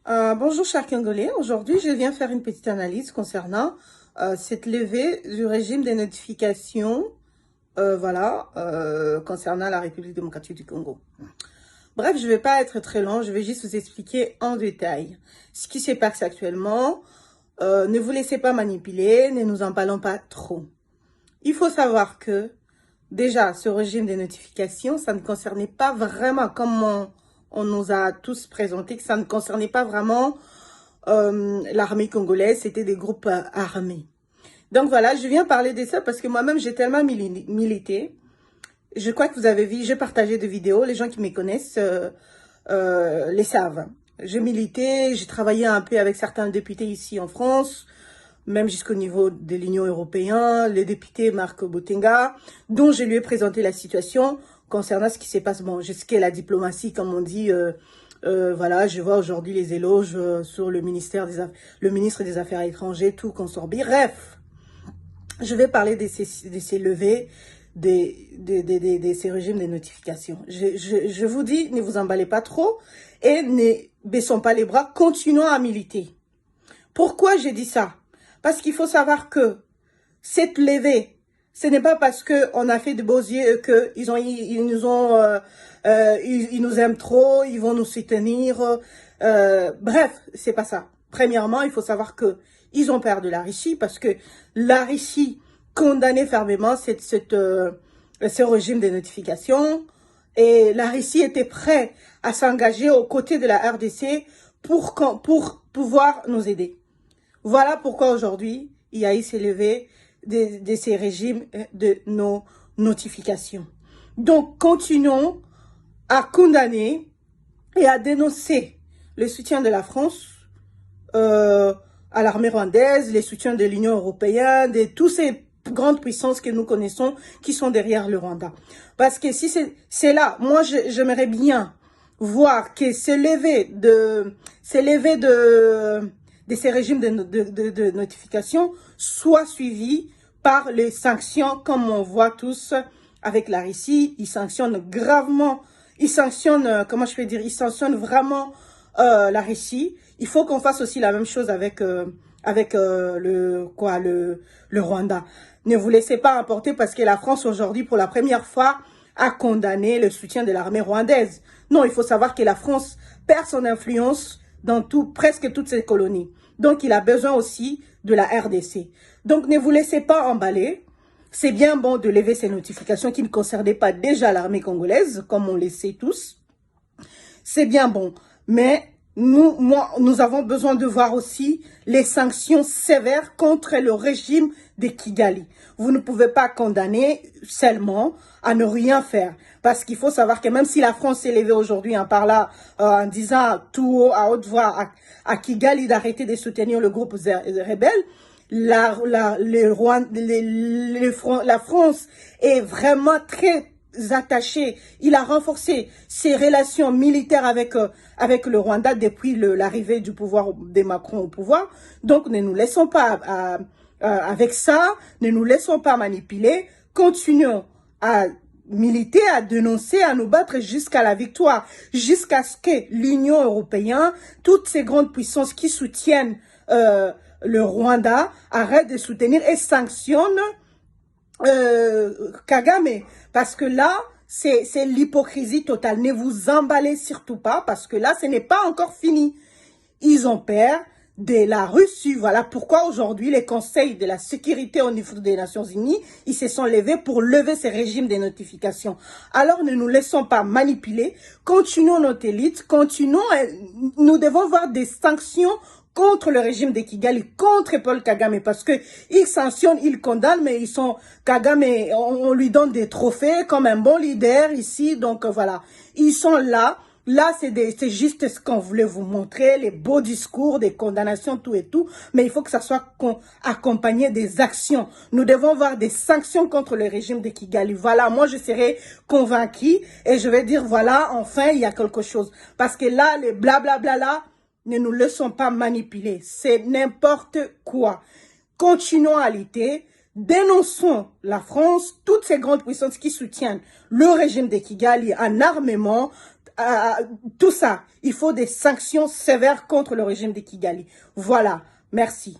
Bonjour chers Congolais, aujourd'hui je viens faire une petite analyse concernant cette levée du régime des notifications concernant la République démocratique du Congo. Bref, je ne vais pas être très long, je vais juste vous expliquer en détail ce qui se passe actuellement. Ne vous laissez pas manipuler, ne nous emballons pas trop. Il faut savoir que déjà ce régime des notifications, ça ne concernait pas vraiment comme on nous a tous présenté que ça ne concernait pas vraiment l'armée congolaise, c'était des groupes armés. Donc voilà, je viens parler de ça parce que moi-même, j'ai tellement milité. Je crois que vous avez vu, j'ai partagé des vidéos, les gens qui me connaissent les savent. J'ai milité, j'ai travaillé un peu avec certains députés ici en France, même jusqu'au niveau de l'Union européenne, le député Marc Botenga, dont je lui ai présenté la situation concernant ce qui se passe, bon, jusqu'à la diplomatie, comme on dit. Voilà, je vois aujourd'hui les éloges sur le ministre des Affaires étrangères, tout consorbi. Bref, je vais parler de ces levées, de ces régimes de notification. Je vous dis, ne vous emballez pas trop et ne baissons pas les bras, continuons à militer. Pourquoi j'ai dit ça? Parce qu'il faut savoir que cette levée, ce n'est pas parce qu'on a fait de beaux yeux qu'ils nous aiment trop, ils vont nous soutenir. Bref, c'est pas ça. Premièrement, il faut savoir que ils ont peur de la Russie parce que la Russie condamnait fermement ce régime de notification et la Russie était prête à s'engager aux côtés de la RDC pour pouvoir nous aider. Voilà pourquoi aujourd'hui, il y a eu ces levées de ces régimes de nos notifications. Donc, continuons à condamner et à dénoncer le soutien de la France à l'armée rwandaise, le soutien de l'Union européenne, de toutes ces grandes puissances que nous connaissons qui sont derrière le Rwanda. Parce que si c'est là, moi j'aimerais bien voir que ces levées de ces régimes de notification soient suivis par les sanctions, comme on voit tous avec la Russie. Ils sanctionnent gravement, ils sanctionnent, comment je peux dire, ils sanctionnent vraiment la Russie. Il faut qu'on fasse aussi la même chose avec le Rwanda. Ne vous laissez pas emporter parce que la France aujourd'hui, pour la première fois, a condamné le soutien de l'armée rwandaise. Non, il faut savoir que la France perd son influence dans presque toutes ses colonies. Donc, il a besoin aussi de la RDC. Donc, ne vous laissez pas emballer. C'est bien bon de lever ces notifications qui ne concernaient pas déjà l'armée congolaise, comme on le sait tous. C'est bien bon. Mais nous avons besoin de voir aussi les sanctions sévères contre le régime de Kigali. Vous ne pouvez pas condamner seulement à ne rien faire. Parce qu'il faut savoir que même si la France s'est levée aujourd'hui en disant tout haut, à haute voix à Kigali d'arrêter de soutenir le groupe rebelle, la France est vraiment très attachée. Il a renforcé ses relations militaires avec le Rwanda depuis l'arrivée du pouvoir de Macron au pouvoir. Donc, ne nous laissons pas avec ça, ne nous laissons pas manipuler. Continuons à militer, à dénoncer, à nous battre jusqu'à la victoire, jusqu'à ce que l'Union européenne, toutes ces grandes puissances qui soutiennent le Rwanda, arrêtent de soutenir et sanctionnent Kagame. Parce que là, c'est l'hypocrisie totale. Ne vous emballez surtout pas parce que là, ce n'est pas encore fini. Ils ont peur de la Russie. Voilà pourquoi aujourd'hui, les conseils de la sécurité au niveau des Nations Unies, ils se sont levés pour lever ces régimes de notification. Alors, ne nous laissons pas manipuler. Continuons notre élite. Continuons. Nous devons voir des sanctions contre le régime de Kigali, contre Paul Kagame, parce que il sanctionne, il condamne, mais ils sont Kagame, on lui donne des trophées comme un bon leader ici, donc voilà, ils sont là. Là, c'est juste ce qu'on voulait vous montrer, les beaux discours, des condamnations, tout et tout, mais il faut que ça soit accompagné des actions. Nous devons voir des sanctions contre le régime de Kigali. Voilà, moi je serai convaincue et je vais dire, voilà, enfin, il y a quelque chose. Parce que là, les blablabla là, ne nous laissons pas manipuler. C'est n'importe quoi. Continuons à lutter. Dénonçons la France, toutes ces grandes puissances qui soutiennent le régime de Kigali en armement, tout ça. Il faut des sanctions sévères contre le régime de Kigali. Voilà. Merci.